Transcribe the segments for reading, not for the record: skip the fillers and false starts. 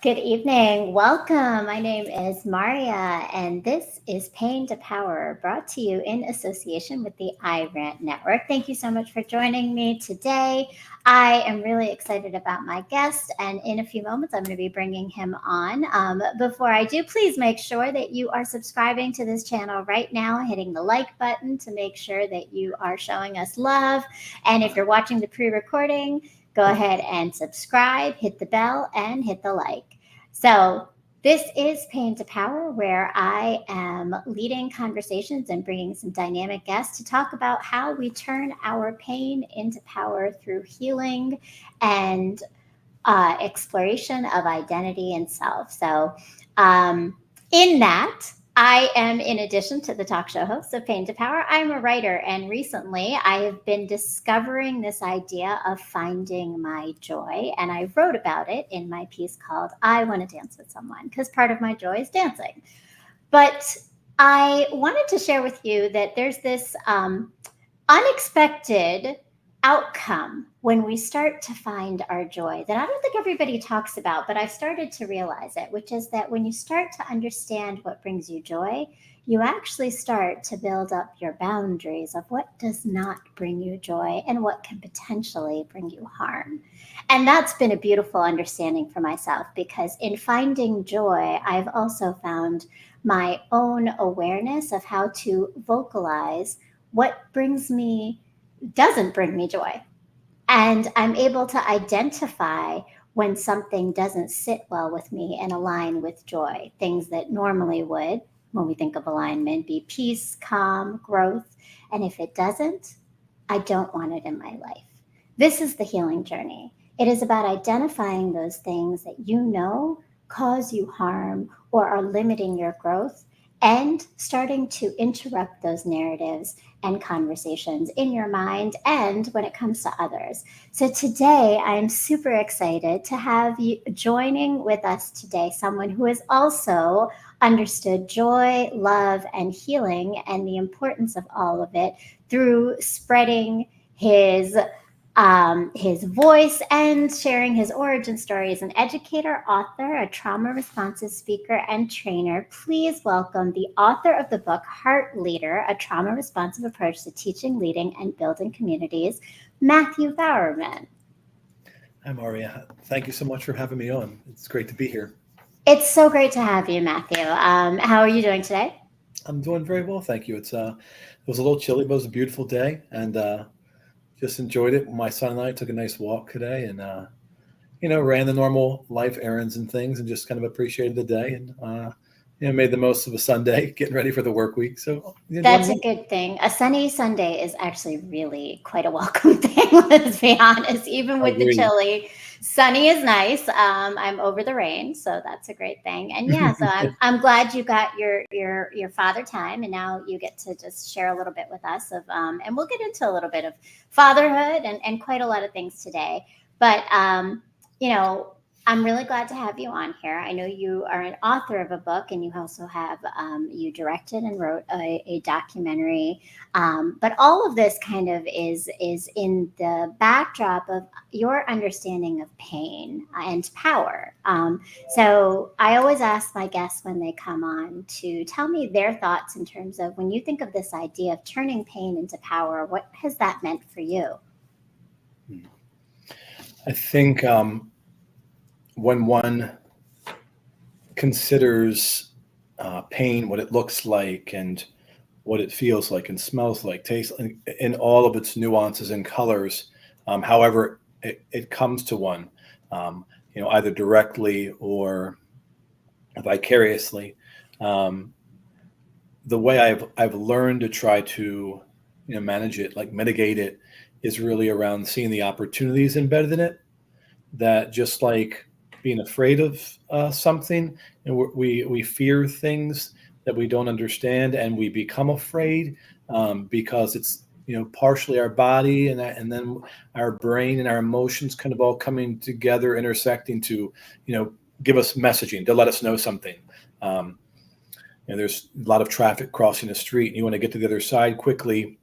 Good evening. Welcome. My name is Maria, and this is Pain to Power, brought to you in association with the iRant Network. Thank you so much for joining me today. I am really excited about my guest, and in a few moments, I'm going to be bringing him on. Before I do, please make sure that you are subscribing to this channel right now, hitting the like button to make sure that you are showing us love. And if you're watching the pre-recording, go ahead and subscribe, hit the bell, and hit the like. So this is Pain to Power, where I am leading conversations and bringing some dynamic guests to talk about how we turn our pain into power through healing and exploration of identity and self. So in that, I am, in addition to the talk show host of Pain to Power, I'm a writer. And recently I have been discovering this idea of finding my joy. And I wrote about it in my piece called I Want to Dance with Someone, because part of my joy is dancing. But I wanted to share with you that there's this unexpected outcome when we start to find our joy that I don't think everybody talks about, but I've started to realize it, which is that when you start to understand what brings you joy, you actually start to build up your boundaries of what does not bring you joy and what can potentially bring you harm. And that's been a beautiful understanding for myself, because in finding joy, I've also found my own awareness of how to vocalize what doesn't bring me joy. And I'm able to identify when something doesn't sit well with me and align with joy. Things that normally would, when we think of alignment, be peace, calm, growth. And if it doesn't, I don't want it in my life. This is the healing journey. It is about identifying those things that you know cause you harm or are limiting your growth, and starting to interrupt those narratives and conversations in your mind and when it comes to others. So today, I'm super excited to have you joining with us today, someone who has also understood joy, love, and healing, and the importance of all of it through spreading his voice and sharing his origin story. As an educator, author, a trauma responsive speaker, and trainer. Please welcome the author of the book Heartleader, a trauma responsive approach to teaching, leading, and building communities, Mathew Bowerman. Hi, Maria. Thank you so much for having me on. It's great to be here. It's so great to have you, Mathew. How are you doing today? I'm doing very well, thank you. It was a little chilly, but it was a beautiful day, and just enjoyed it. My son and I took a nice walk today, and ran the normal life errands and things, and just kind of appreciated the day, and made the most of a Sunday, getting ready for the work week. So that's a good thing. A sunny Sunday is actually really quite a welcome thing. Let's be honest. Even with the chilly, sunny is nice. I'm over the rain, so that's a great thing. And yeah, so I'm glad you got your father time, and now you get to just share a little bit with us of and we'll get into a little bit of fatherhood and quite a lot of things today. But I'm really glad to have you on here. I know you are an author of a book, and you also have you directed and wrote a documentary. But all of this kind of is in the backdrop of your understanding of pain and power. So I always ask my guests when they come on to tell me their thoughts in terms of when you think of this idea of turning pain into power, what has that meant for you? I think when one considers pain, what it looks like and what it feels like and smells like, tastes in all of its nuances and colors, however it comes to one, either directly or vicariously, the way I've learned to try to manage it, like mitigate it, is really around seeing the opportunities embedded in it. That just like being afraid of something, and we fear things that we don't understand, and we become afraid because it's partially our body and then our brain and our emotions kind of all coming together, intersecting to give us messaging to let us know something. There's a lot of traffic crossing the street, and you want to get to the other side quickly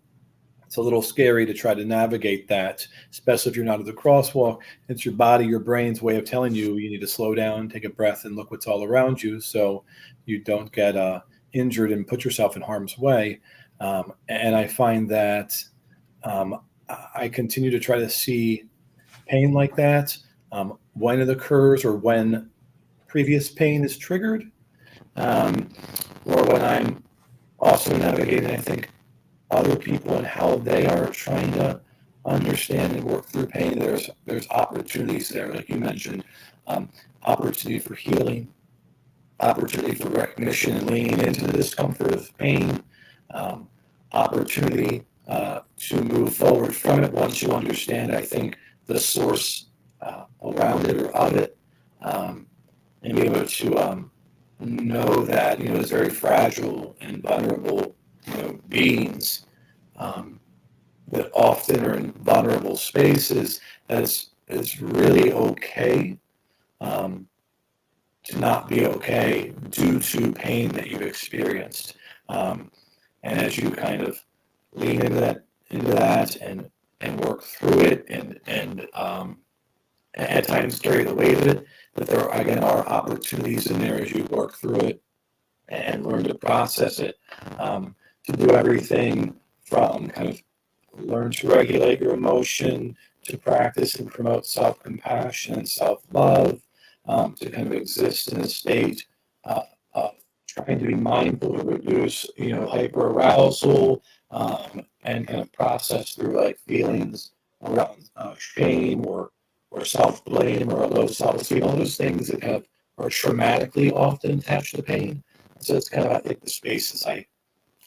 it's a little scary to try to navigate that, especially if you're not at the crosswalk. It's your body, your brain's way of telling you you need to slow down, take a breath, and look what's all around you, so you don't get injured and put yourself in harm's way. And I find that um, I continue to try to see pain like that when it occurs or when previous pain is triggered, um, or when I'm also navigating, I think, other people and how they are trying to understand and work through pain. There's opportunities there, like you mentioned, um, opportunity for healing, opportunity for recognition and leaning into the discomfort of pain, um, opportunity to move forward from it once you understand, I think, the source around it or of it, and be able to know that, it's very fragile and vulnerable, beings that often are in vulnerable spaces. It's really okay um, to not be okay due to pain that you've experienced. And as you kind of lean into that and work through it and at times carry the weight of it, that there again are opportunities in there as you work through it and learn to process it, to do everything from kind of learn to regulate your emotion, to practice and promote self-compassion and self-love, to kind of exist in a state of trying to be mindful to reduce, hyperarousal, and kind of process through like feelings around shame or self-blame or low self-esteem, all those things that are traumatically often attached to pain. So it's kind of, I think, the spaces I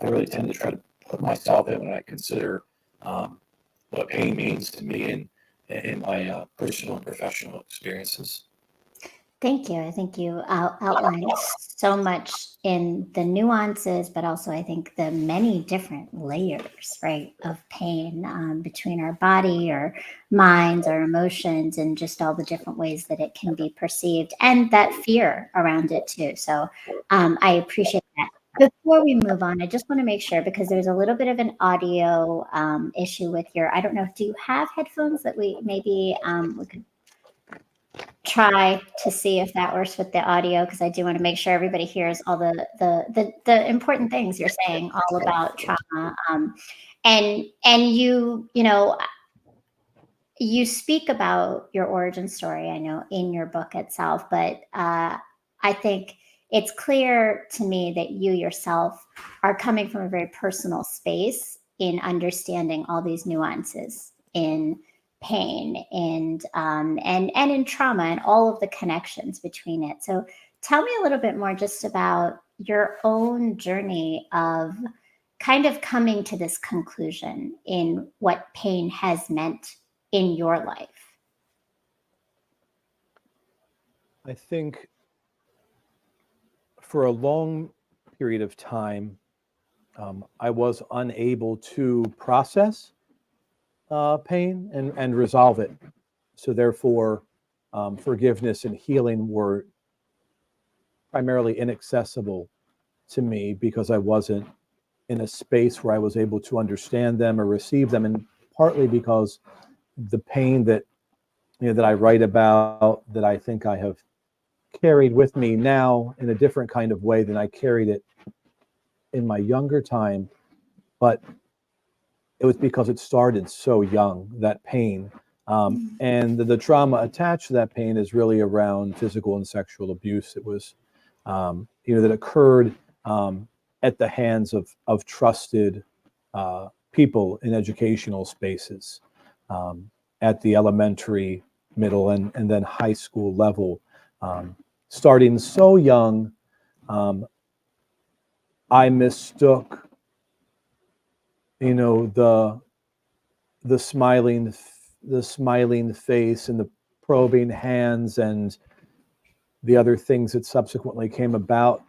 really tend to try to put myself in when I consider what pain means to me in my personal and professional experiences. Thank you. I think you outlined so much in the nuances, but also I think the many different layers, right, of pain between our body, our minds, our emotions, and just all the different ways that it can be perceived, and that fear around it too. So I appreciate that. Before we move on, I just want to make sure because there's a little bit of an audio issue with your. I don't know. Do you have headphones that we maybe we could try to see if that works with the audio, because I do want to make sure everybody hears all the important things you're saying all about trauma. And you speak about your origin story, I know, in your book itself, but I think it's clear to me that you yourself are coming from a very personal space in understanding all these nuances in pain and in trauma and all of the connections between it. So tell me a little bit more just about your own journey of kind of coming to this conclusion in what pain has meant in your life. I think for a long period of time, I was unable to process pain and resolve it. So therefore, forgiveness and healing were primarily inaccessible to me because I wasn't in a space where I was able to understand them or receive them, and partly because the pain that that I write about, that I think I have carried with me now in a different kind of way than I carried it in my younger time, but it was because it started so young, that pain. And the trauma attached to that pain is really around physical and sexual abuse. It was, that occurred at the hands of trusted people in educational spaces at the elementary, middle, and then high school level. Starting so young, I mistook, the smiling face and the probing hands and the other things that subsequently came about,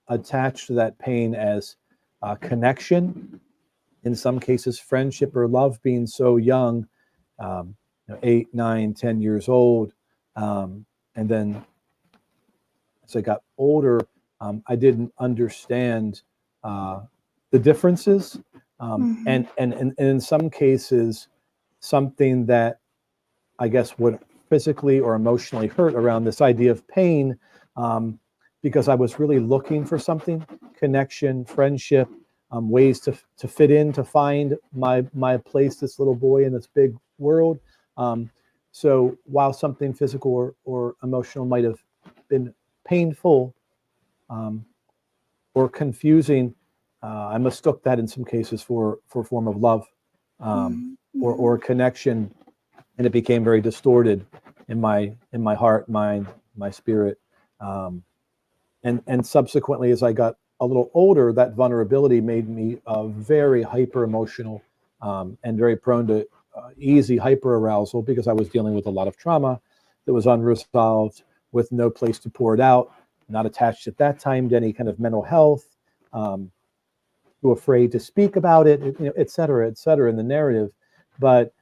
attached to that pain as connection, in some cases friendship or love, being so young, 8, 9, 10 years old. And then as I got older, I didn't understand the differences And in some cases, something that I guess would physically or emotionally hurt around this idea of pain, because I was really looking for something, connection, friendship, ways to fit in, to find my place, this little boy in this big world. So while something physical or emotional might have been painful or confusing, I mistook that in some cases for a form of love or connection, and it became very distorted in my heart, mind, my spirit. And subsequently, as I got a little older, that vulnerability made me very hyper emotional and very prone to easy hyper arousal, because I was dealing with a lot of trauma that was unresolved, with no place to pour it out, not attached at that time to any kind of mental health, too afraid to speak about it, et cetera, in the narrative. But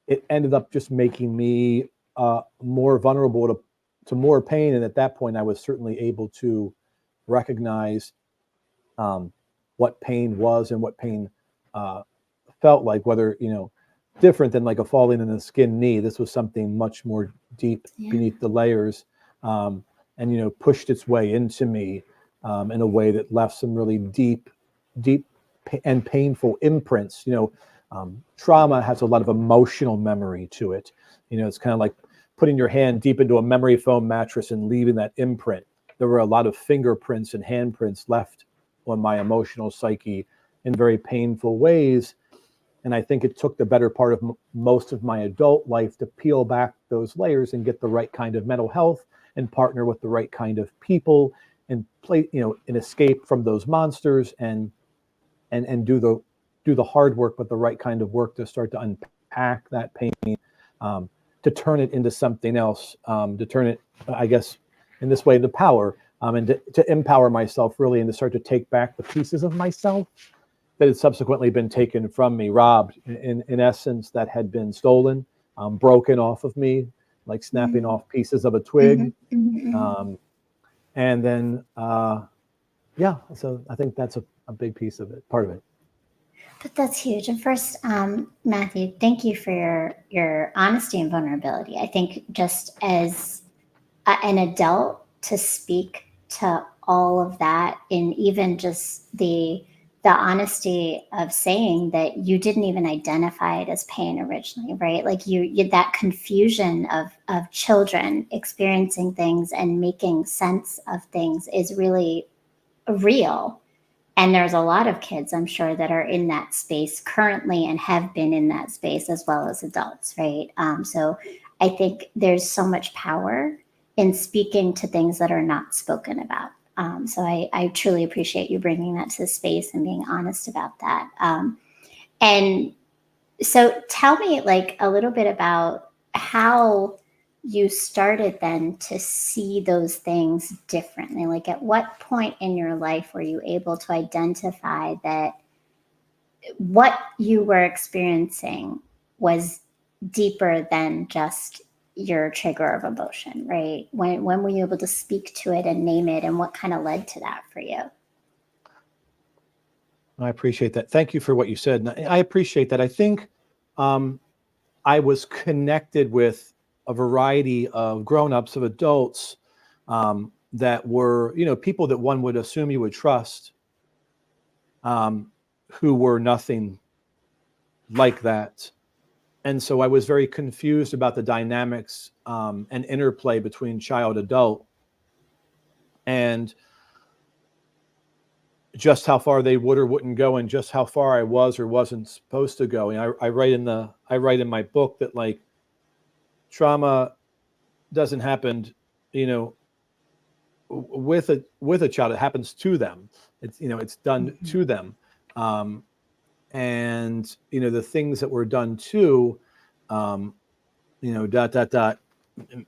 it ended up just making me more vulnerable to more pain. And at that point, I was certainly able to recognize what pain was and what pain felt like, whether, different than like a falling in a skin knee. This was something much more deep beneath the layers, and, pushed its way into me in a way that left some really deep and painful imprints. Trauma has a lot of emotional memory to it. It's kind of like putting your hand deep into a memory foam mattress and leaving that imprint. There were a lot of fingerprints and handprints left on my emotional psyche in very painful ways. And I think it took the better part of most of my adult life to peel back those layers and get the right kind of mental health and partner with the right kind of people and play, and escape from those monsters and do the hard work, but the right kind of work to start to unpack that pain, to turn it into something else, to turn it, I guess, in this way, the power, and to empower myself really, and to start to take back the pieces of myself that had subsequently been taken from me, robbed, in essence, that had been stolen, broken off of me, like snapping off pieces of a twig. And then, so I think that's a big piece of it, part of it. But that's huge. And first, Matthew, thank you for your honesty and vulnerability. I think just as an adult, to speak to all of that, and even just the honesty of saying that you didn't even identify it as pain originally, right? Like you that confusion of children experiencing things and making sense of things is really real. And there's a lot of kids, I'm sure, that are in that space currently and have been in that space, as well as adults, right? So I think there's so much power in speaking to things that are not spoken about. So I truly appreciate you bringing that to the space and being honest about that. And so tell me like a little bit about how you started then to see those things differently. Like at what point in your life were you able to identify that what you were experiencing was deeper than just your trigger of emotion, right? When were you able to speak to it and name it, and what kind of led to that for you? I appreciate that. Thank you for what you said. And I appreciate that. I think I was connected with a variety of grown-ups, of adults that were, people that one would assume you would trust, who were nothing like that. And so I was very confused about the dynamics and interplay between child adult, and just how far they would or wouldn't go, and just how far I was or wasn't supposed to go. And I write in my book that like trauma doesn't happen, with a child. It happens to them. It's done to them. And the things that were done to,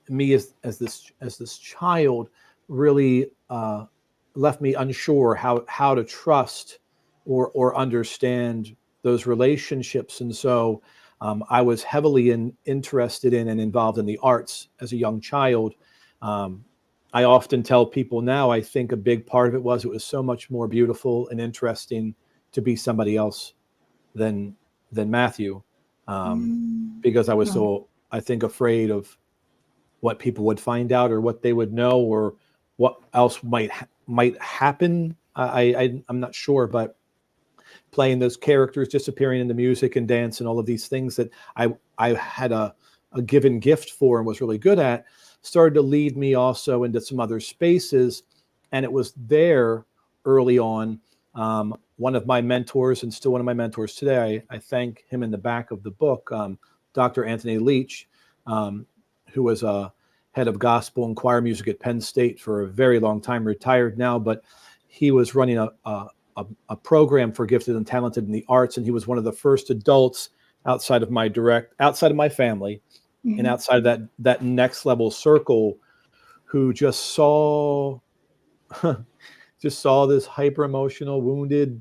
me as this child really left me unsure how to trust or understand those relationships. And so I was heavily interested in and involved in the arts as a young child. I often tell people now, I think a big part of it was so much more beautiful and interesting to be somebody else than Matthew, because I was so, I think, afraid of what people would find out or what they would know or what else might happen. I'm not sure, but playing those characters, disappearing into music and dance and all of these things that I had a given gift for and was really good at, started to lead me also into some other spaces. And it was there early on. One of my mentors, and still one of my mentors today, I thank him in the back of the book, Dr. Anthony Leach, who was a head of gospel and choir music at Penn State for a very long time, retired now, but he was running a program for gifted and talented in the arts. And he was one of the first adults outside of my family, and outside of that next level circle, who just saw this hyper emotional, wounded,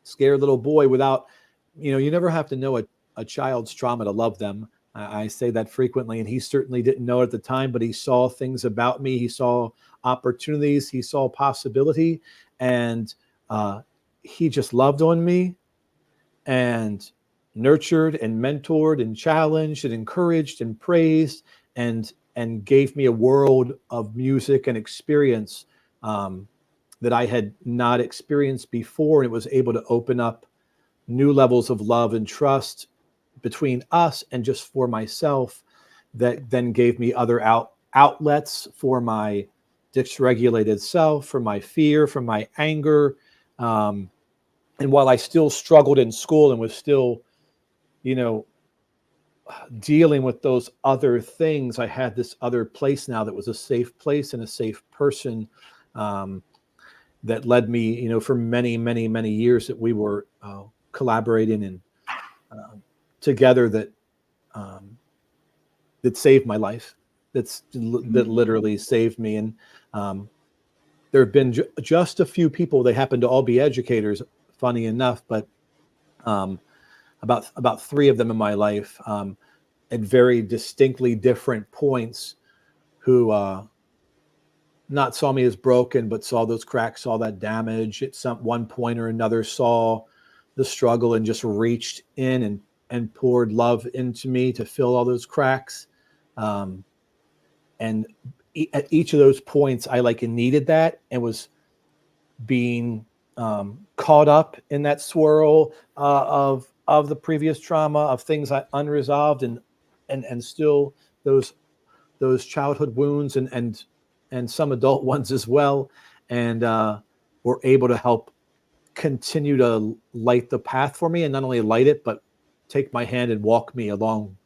scared little boy without, you never have to know a child's trauma to love them. I say that frequently, and he certainly didn't know it at the time, but he saw things about me. He saw opportunities. He saw possibility, and he just loved on me and nurtured and mentored and challenged and encouraged and praised and gave me a world of music and experience that I had not experienced before. And it was able to open up new levels of love and trust between us and just for myself, that then gave me other outlets for my dysregulated self, for my fear, for my anger. And while I still struggled in school and was still, dealing with those other things, I had this other place now that was a safe place and a safe person, that led me, for many, many, many years that we were collaborating and together, that saved my life. That literally saved me. And there have been just a few people. They happen to all be educators, funny enough, but about three of them in my life, at very distinctly different points, who not saw me as broken, but saw those cracks, saw that damage at one point or another, saw the struggle and just reached in and poured love into me to fill all those cracks. And at each of those points, I needed that and was being caught up in that swirl of the previous trauma, of things unresolved, and still those childhood wounds and some adult ones as well, and were able to help continue to light the path for me, and not only light it, but take my hand and walk me along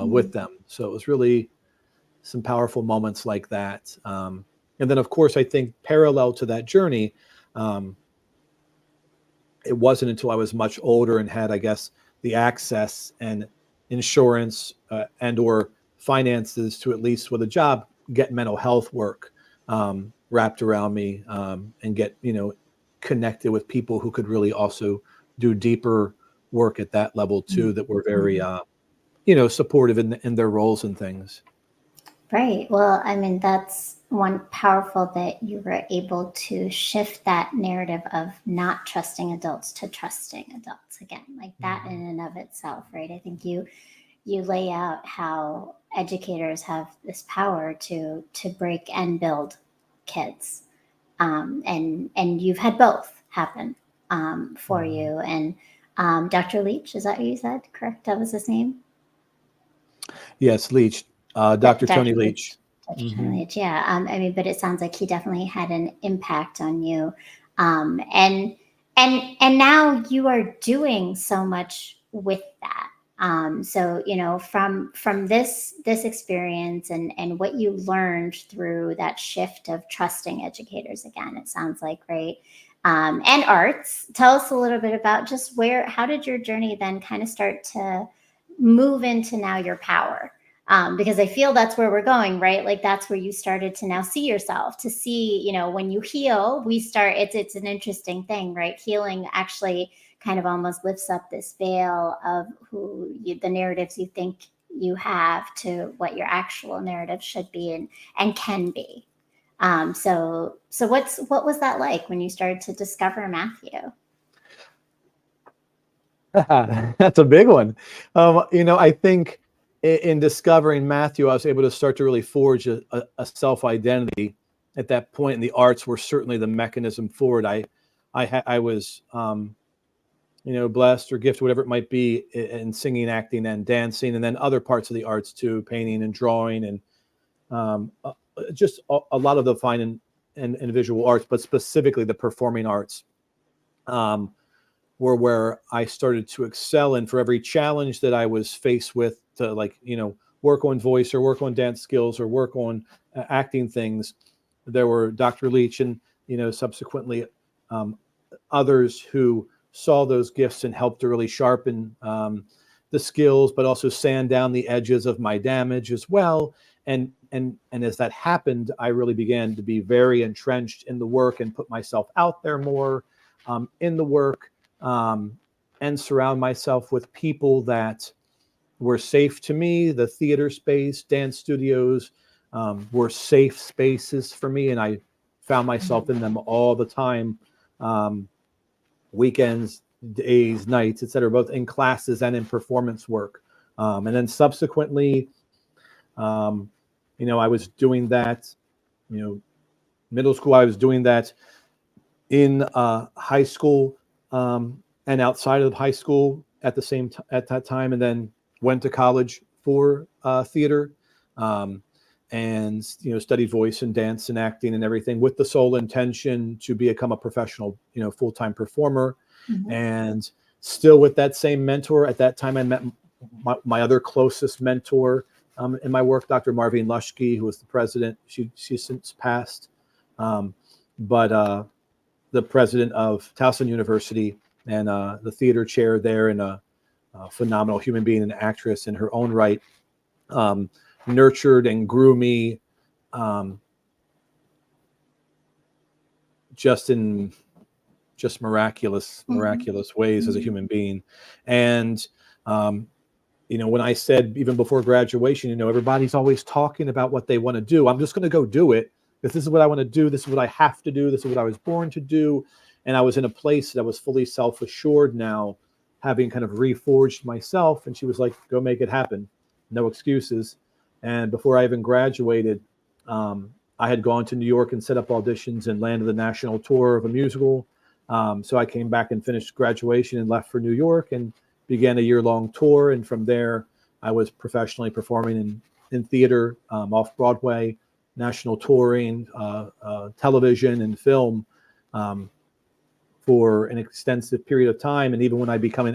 with them. So it was really some powerful moments like that. And then, of course, I think parallel to that journey, it wasn't until I was much older and had, I guess, the access and insurance and or finances to, at least with a job, get mental health work wrapped around me, and get, connected with people who could really also do deeper work at that level too, that were very, supportive in their roles and things. Right. Well, I mean, that's one powerful that you were able to shift that narrative of not trusting adults to trusting adults again, like that in and of itself, right? I think you lay out how educators have this power to break and build kids, and you've had both happen for you. And Dr. Leach, is that what you said? Correct? That was his name? Yes, Leach. Dr. Tony Leach. Dr. Tony Leach, yeah. I mean, but it sounds like he definitely had an impact on you, and now you are doing so much with that. So from this experience and what you learned through that shift of trusting educators again, it sounds like, right? And arts. Tell us a little bit about just how did your journey then kind of start to move into now your power? Because I feel that's where we're going, right? Like that's where you started to now see yourself, to see, when you heal, it's an interesting thing, right? Healing actually kind of almost lifts up this veil of the narratives you think you have to what your actual narrative should be and can be. So what was that like when you started to discover Matthew? That's a big one. I think in discovering Matthew, I was able to start to really forge a self-identity at that point, and the arts were certainly the mechanism for it. I was, blessed or gifted, whatever it might be, in singing, acting, and dancing, and then other parts of the arts too, painting and drawing, and just a lot of the fine and visual arts, but specifically the performing arts. Were where I started to excel in. For every challenge that I was faced with to work on voice or work on dance skills or work on acting things, there were Dr. Leach and, subsequently others who saw those gifts and helped to really sharpen the skills, but also sand down the edges of my damage as well. And as that happened, I really began to be very entrenched in the work and put myself out there more in the work. And surround myself with people that were safe to me. The theater space, dance studios were safe spaces for me, and I found myself in them all the time, weekends, days, nights, etc., both in classes and in performance work. And then subsequently, I was doing that, middle school, I was doing that in high school, and outside of high school at that time, and then went to college for theater, and studied voice and dance and acting and everything with the sole intention to become a professional, full-time performer. Mm-hmm. And still with that same mentor. At that time, I met my other closest mentor in my work, Dr. Marvine Lushke, who was the president. She's since passed, but the president of Towson University and the theater chair there, and a phenomenal human being and actress in her own right, nurtured and grew me just miraculous ways as a human being. And when I said, even before graduation, everybody's always talking about what they want to do. I'm just going to go do it, because this is what I want to do. This is what I have to do. This is what I was born to do. And I was in a place that was fully self-assured now, having kind of reforged myself. And she was like, go make it happen. No excuses. And before I even graduated, I had gone to New York and set up auditions and landed the national tour of a musical. So I came back and finished graduation and left for New York and began a year-long tour. And from there, I was professionally performing in theater, off Broadway, national touring, television and film, for an extensive period of time. And even when I became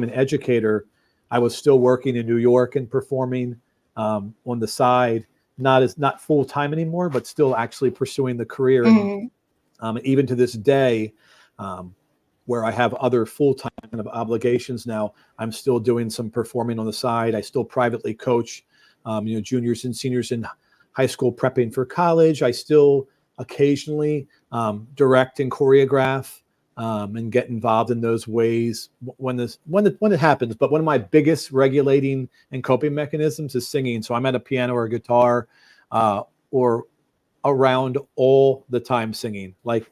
an educator, I was still working in New York and performing on the side, not full time anymore, but still actually pursuing the career. Mm-hmm. And even to this day, where I have other full-time kind of obligations now, I'm still doing some performing on the side. I still privately coach, juniors and seniors in high school prepping for college. I still occasionally direct and choreograph and get involved in those ways when it happens. But one of my biggest regulating and coping mechanisms is singing. So I'm at a piano or a guitar or around all the time singing. Like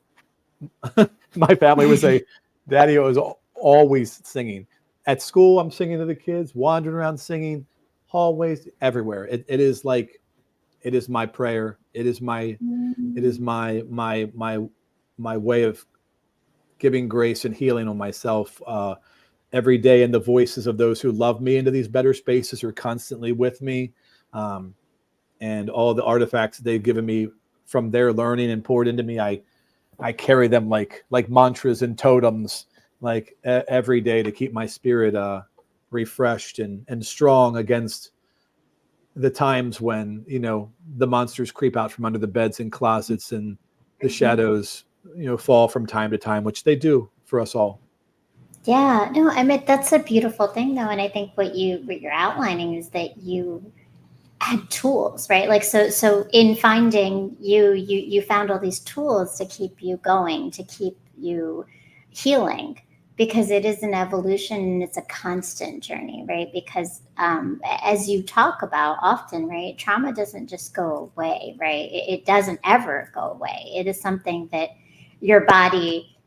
my family would say, Daddy was always singing. At school, I'm singing to the kids, wandering around singing, hallways, everywhere. It is my prayer. It is my way of giving grace and healing on myself every day. And the voices of those who love me into these better spaces are constantly with me. And all the artifacts they've given me from their learning and poured into me, I carry them like mantras and totems, like every day, to keep my spirit refreshed and strong against the times when, the monsters creep out from under the beds and closets, and the shadows, fall from time to time, which they do for us all. Yeah, no, I mean, that's a beautiful thing though. And I think what you're outlining is that you had tools, right? Like, so in finding you found all these tools to keep you going, to keep you healing, because it is an evolution and it's a constant journey, right? Because as you talk about often, right, trauma doesn't just go away, right? It doesn't ever go away. It is something that your body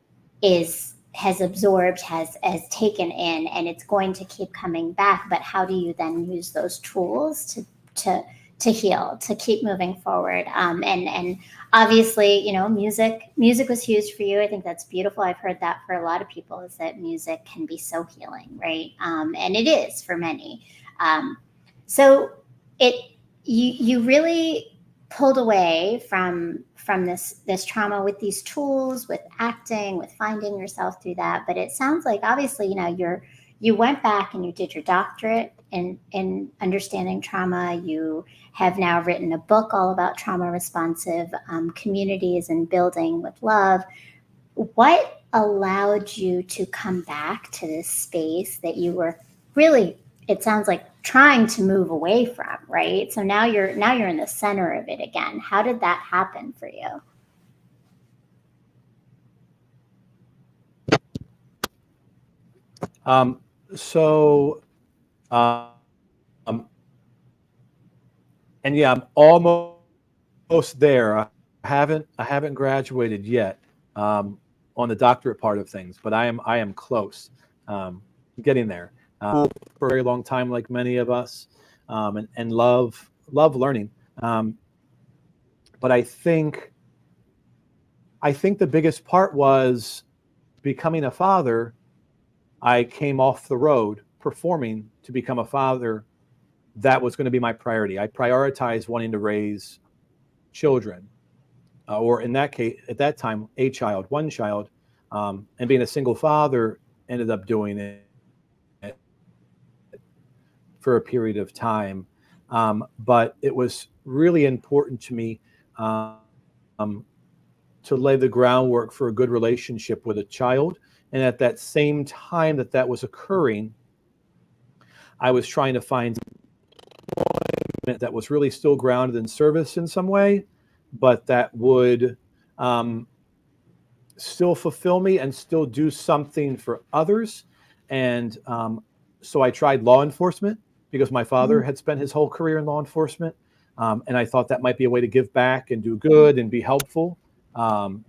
is has absorbed, has taken in, and it's going to keep coming back. But how do you then use those tools to heal, to keep moving forward? And obviously, you know, music was huge for you. I think that's beautiful. I've heard that for a lot of people, is that music can be so healing, right? And it is for many. So you really pulled away from this trauma with these tools, with acting, with finding yourself through that. But it sounds like, obviously, you know, you went back and you did your doctorate in understanding trauma. You have now written a book all about trauma responsive communities and building with love. What allowed you to come back to this space that you were really, it sounds like, trying to move away from, right? So now you're in the center of it again. How did that happen for you? And yeah, I'm almost there. I haven't graduated yet on the doctorate part of things, but I am close, getting there. For a very long time, like many of us, and love learning. But I think the biggest part was becoming a father. I came off the road performing to become a father. That was going to be my priority. I prioritized wanting to raise children, or in that case, at that time, one child, and being a single father, ended up doing it for a period of time. But it was really important to me to lay the groundwork for a good relationship with a child. And at that same time that was occurring, I was trying to find employment that was really still grounded in service in some way, but that would still fulfill me and still do something for others. And so I tried law enforcement, because my father had spent his whole career in law enforcement. And I thought that might be a way to give back and do good and be helpful. And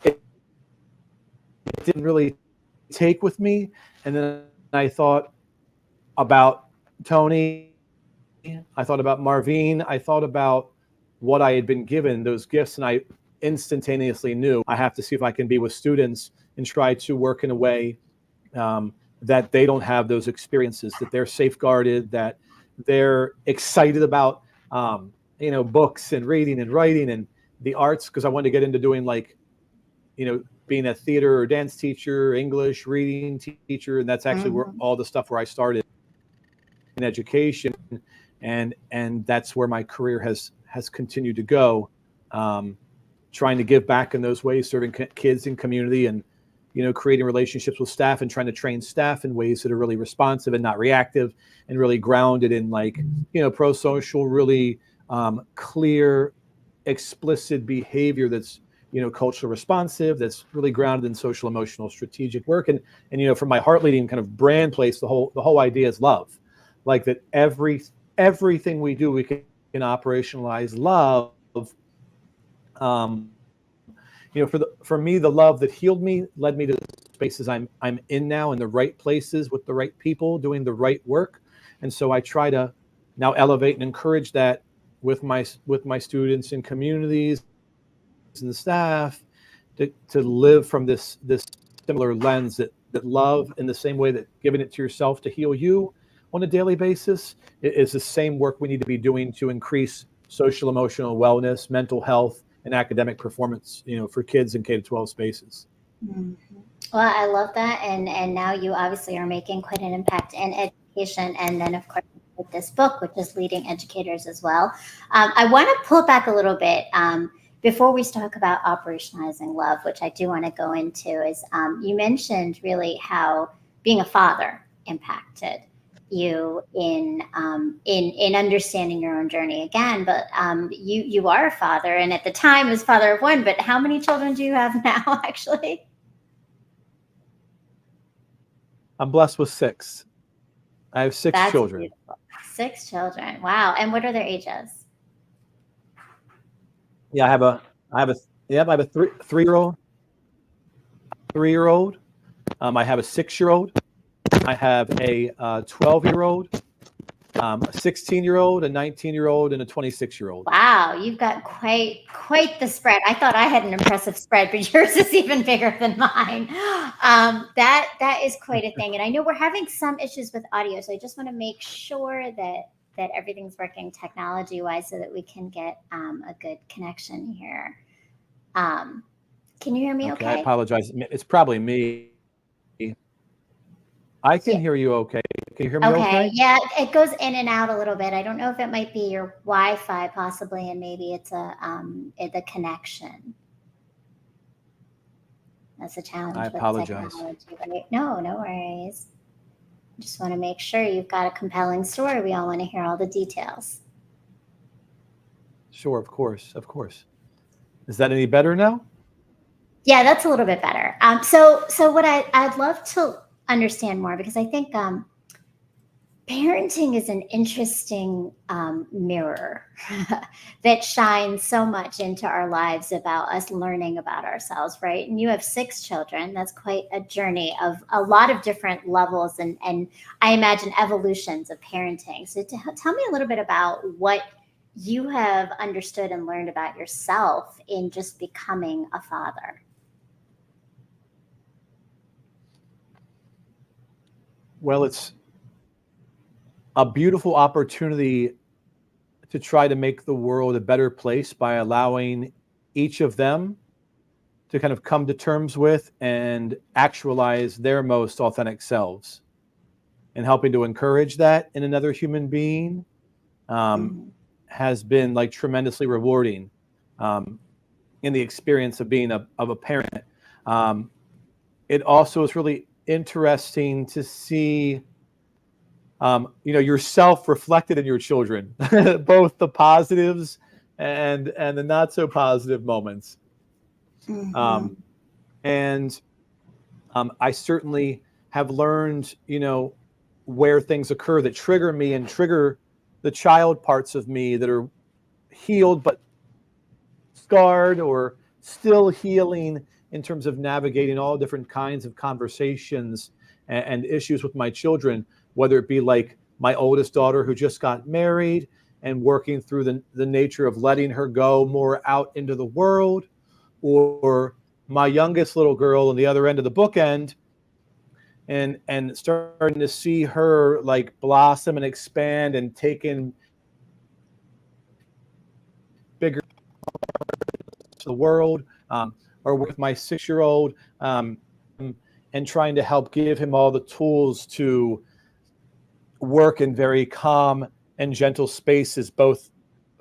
it didn't really take with me. And then I thought about Tony. I thought about Marvine. I thought about what I had been given, those gifts, and I instantaneously knew I have to see if I can be with students and try to work in a way that they don't have those experiences, that they're safeguarded, that they're excited about, books and reading and writing and the arts, because I wanted to get into doing, like, being a theater or dance teacher, English reading teacher. And that's actually where all the stuff where I started in education. And that's where my career has continued to go, trying to give back in those ways, serving kids in community, and creating relationships with staff and trying to train staff in ways that are really responsive and not reactive, and really grounded in, like, pro-social, really clear, explicit behavior that's, culturally responsive, that's really grounded in social, emotional, strategic work. And from my heart leading kind of brand place, the whole idea is love. Like, that everything we do, we can operationalize love. For me, the love that healed me led me to the spaces I'm in now, in the right places with the right people doing the right work. And so I try to now elevate and encourage that with my students and communities and the staff, to live from this similar lens, that love, in the same way that giving it to yourself to heal you on a daily basis, is the same work we need to be doing to increase social, emotional wellness, mental health, and academic performance, for kids in K-12 spaces. Mm-hmm. Well, I love that. And now you obviously are making quite an impact in education. And then, of course, with this book, which is Leading Educators as well. I want to pull back a little bit before we talk about operationalizing love, which I do want to go into, is you mentioned really how being a father impacted you in understanding your own journey again. But you are a father, and at the time was father of one. But how many children do you have now, actually? I'm blessed with 6. I have 6 That's children. Beautiful. 6 children. Wow. And what are their ages? Yeah, I have Yep, I have a three-year-old. I have a 6-year-old. I have a 12-year-old, a 16-year-old, a 19-year-old, and a 26-year-old. Wow, you've got quite the spread. I thought I had an impressive spread, but yours is even bigger than mine. That is quite a thing. And I know we're having some issues with audio, so I just want to make sure that everything's working technology wise so that we can get a good connection here. Can you hear me okay? I apologize. It's probably me. I can hear you okay. Can you hear me okay? Yeah, it goes in and out a little bit. I don't know if it might be your Wi-Fi possibly, and maybe it's the connection. That's a challenge. I apologize. With technology, right? No worries. Just want to make sure you've got a compelling story. We all want to hear all the details. Sure, of course. Is that any better now? Yeah, that's a little bit better. So what I'd love to understand more, because I think parenting is an interesting mirror that shines so much into our lives about us learning about ourselves, right? And you have 6 children. That's quite a journey of a lot of different levels and I imagine evolutions of parenting. So tell me a little bit about what you have understood and learned about yourself in just becoming a father. Well, it's a beautiful opportunity to try to make the world a better place by allowing each of them to kind of come to terms with and actualize their most authentic selves, and helping to encourage that in another human being has been like tremendously rewarding in the experience of being of a parent. It also is really interesting to see yourself reflected in your children, both the positives and the not so positive moments. I certainly have learned, where things occur that trigger me and trigger the child parts of me that are healed but scarred or still healing, in terms of navigating all different kinds of conversations and issues with my children, whether it be like my oldest daughter who just got married and working through the nature of letting her go more out into the world, or my youngest little girl on the other end of the bookend and starting to see her like blossom and expand and take in bigger to the world, or with my 6-year-old, and trying to help give him all the tools to work in very calm and gentle spaces, both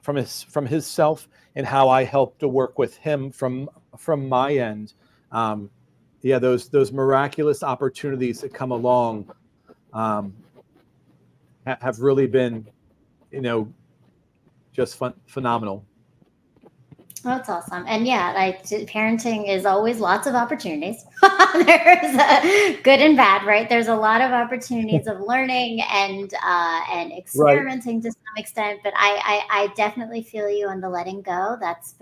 from his self and how I help to work with him from my end. Those miraculous opportunities that come along have really been, just phenomenal. That's awesome. And yeah, like parenting is always lots of opportunities. There's good and bad, right? There's a lot of opportunities of learning and experimenting to some extent. But I definitely feel you on the letting go. That's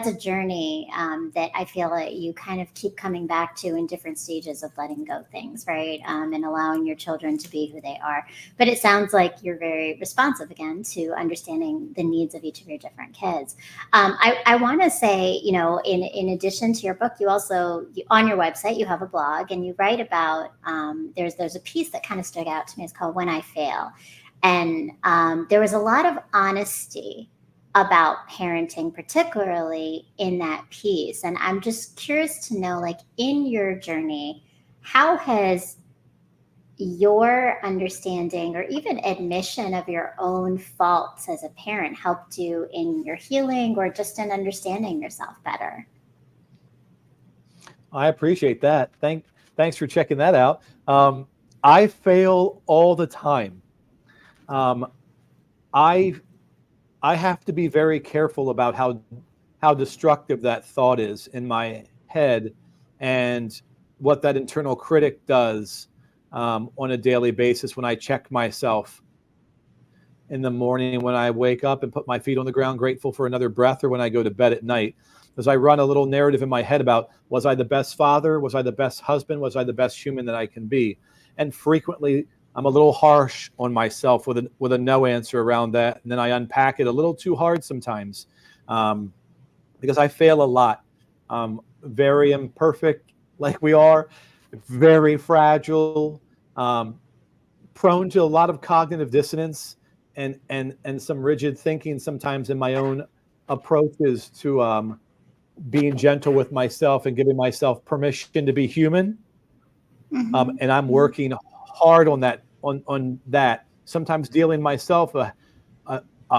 a journey that I feel like you kind of keep coming back to in different stages of letting go things, right? And allowing your children to be who they are. But it sounds like you're very responsive again to understanding the needs of each of your different kids. I want to say, in addition to your book, you also, on your website, you have a blog and you write about, there's a piece that kind of stood out to me. It's called When I Fail. And there was a lot of honesty about parenting, particularly in that piece. And I'm just curious to know, like, in your journey, how has your understanding or even admission of your own faults as a parent helped you in your healing or just in understanding yourself better? I appreciate that. Thanks for checking that out. I fail all the time. I have to be very careful about how destructive that thought is in my head and what that internal critic does on a daily basis when I check myself in the morning, when I wake up and put my feet on the ground, grateful for another breath, or when I go to bed at night. as I run a little narrative in my head about, was I the best father? Was I the best husband? Was I the best human that I can be? And frequently I'm a little harsh on myself with a no answer around that. And then I unpack it a little too hard sometimes, because I fail a lot. Very imperfect, like we are, very fragile, prone to a lot of cognitive dissonance and some rigid thinking sometimes in my own approaches to being gentle with myself and giving myself permission to be human. Mm-hmm. And I'm working hard on that, sometimes dealing myself a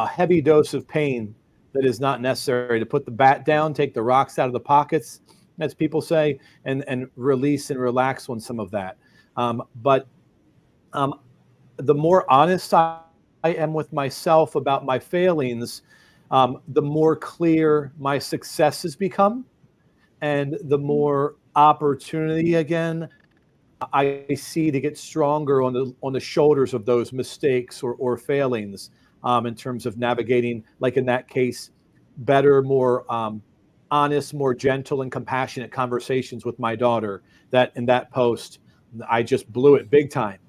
heavy dose of pain that is not necessary, to put the bat down, take the rocks out of the pockets, as people say, and release and relax on some of that. But the more honest I am with myself about my failings, the more clear my successes become, and the more opportunity again I see to get stronger on the shoulders of those mistakes or failings, in terms of navigating, like in that case, better, more honest, more gentle and compassionate conversations with my daughter. That in that post, I just blew it big time,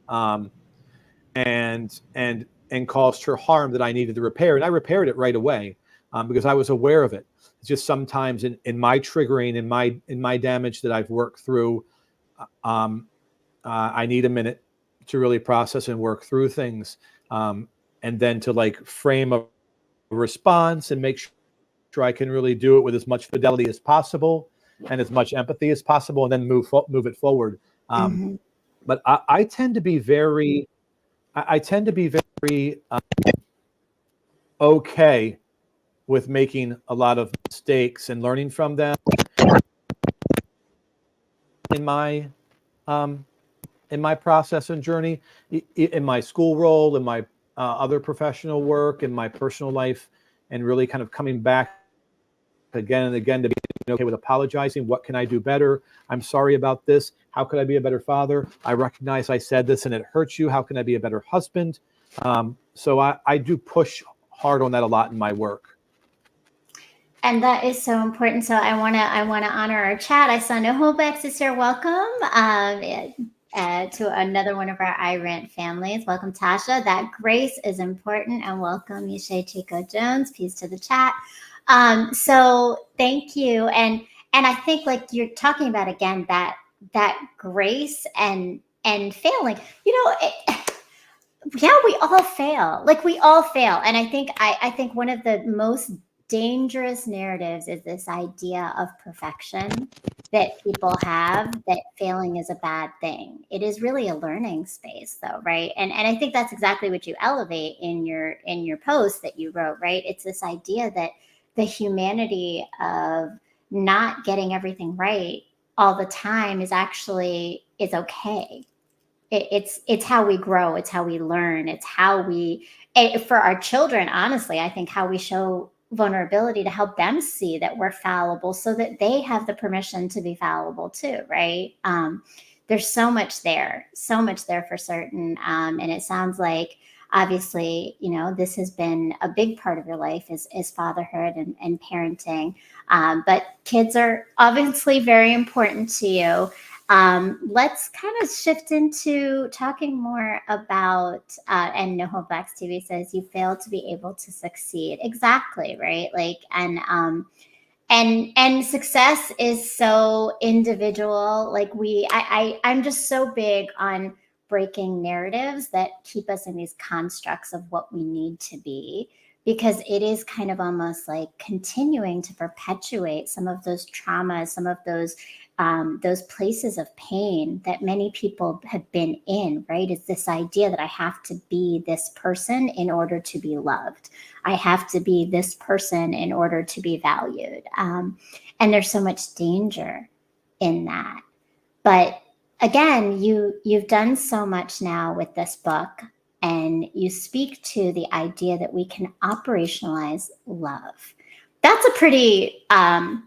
and caused her harm that I needed to repair, and I repaired it right away, because I was aware of it. It's just sometimes in my triggering, in my damage that I've worked through. I need a minute to really process and work through things, and then to like frame a response and make sure I can really do it with as much fidelity as possible and as much empathy as possible, and then move it forward. Mm-hmm. But I tend to be very, okay with making a lot of mistakes and learning from them in my process and journey, in my school role, in my other professional work, in my personal life, and really kind of coming back again and again to be okay with apologizing. What can I do better? I'm sorry about this. How could I be a better father? I recognize I said this and it hurts you. How can I be a better husband? So I do push hard on that a lot in my work. And that is so important. So I wanna honor our chat. I saw Nohobex is here. Welcome to another one of our I Rant families. Welcome, Tasha. That grace is important, and welcome, Yeshe Chico Jones. Peace to the chat. So thank you, and I think like you're talking about again that grace and failing. Yeah, we all fail. Like we all fail, and I think one of the most dangerous narratives is this idea of perfection that people have, that failing is a bad thing. It is really a learning space though, right? And I think that's exactly what you elevate in your post that you wrote, right? It's this idea that the humanity of not getting everything right all the time is okay. It's how we grow, it's how we learn, it's how we, for our children, honestly, I think how we show vulnerability to help them see that we're fallible so that they have the permission to be fallible too, right? There's so much there for certain. And it sounds like obviously, this has been a big part of your life is fatherhood and parenting. But kids are obviously very important to you. Let's kind of shift into talking more about, and No Hold Backs TV says you fail to be able to succeed. Exactly, right? Like, and success is so individual. Like I'm just so big on breaking narratives that keep us in these constructs of what we need to be, because it is kind of almost like continuing to perpetuate some of those traumas, some of those places of pain that many people have been in, right? It's this idea that I have to be this person in order to be loved. I have to be this person in order to be valued. And there's so much danger in that. But again, you've done so much now with this book, and you speak to the idea that we can operationalize love. That's a pretty a